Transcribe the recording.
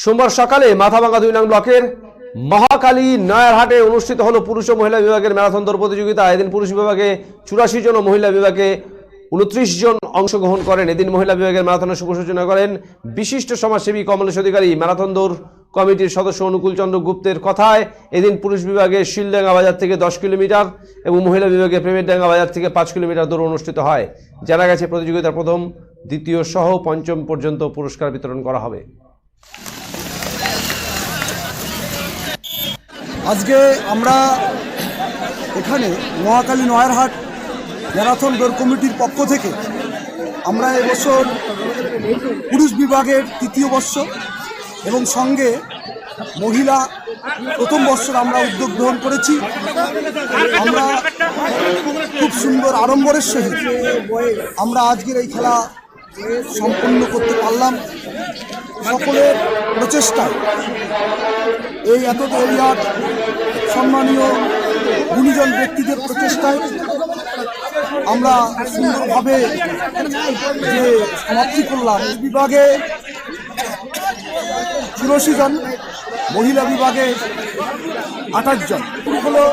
সোমবার সকালে মাথাভাঙ্গা 2 নং ব্লকের মহাকালী নয়ারহাটে অনুষ্ঠিত হলো পুরুষ ও মহিলা বিভাগের ম্যারাথন দৌড় প্রতিযোগিতা। এদিন পুরুষ বিভাগে 84 জন ও মহিলা বিভাগে 29 জন অংশগ্রহণ করেন। এদিন মহিলা বিভাগের ম্যারাথনের শুভ সূচনা করেন বিশিষ্ট সমাজসেবী কমলেশ অধিকারী। ম্যারাথন দৌড় কমিটির সদস্য অনুকূল চন্দ্র গুপ্তের কথায় এদিন পুরুষ বিভাগে শিলডাঙ্গা বাজার থেকে 10 কিলোমিটার এবং মহিলা বিভাগে প্রেমেরডাঙ্গা বাজার থেকে 5 কিলোমিটার দৌড় অনুষ্ঠিত হয়। জানা গেছে প্রতিযোগিতার প্রথম, দ্বিতীয় সহ পঞ্চম পর্যন্ত পুরস্কার বিতরণ করা হবে। আজকে আমরা এখানে মহাকালী নয়ারহাট ম্যারাথন দৌড় কমিটির পক্ষ থেকে আমরা এবছর পুরুষ বিভাগের তৃতীয় বর্ষ এবং সঙ্গে মহিলা প্রথম বর্ষের আমরা উদ্যোগ গ্রহণ করেছি। আমরা খুব সুন্দর আড়ম্বরের সহিত আমরা আজকের এই খেলা সম্পন্ন করতে পারলাম। সকলের প্রচেষ্টায় এই এত এরিয়ার সম্মানীয় গুণীজন ব্যক্তিদের প্রচেষ্টায় আমরা সুন্দরভাবে যে সমাপ্তি করলাম। বিভাগে 84 জন, মহিলা বিভাগে 28 জন হলো।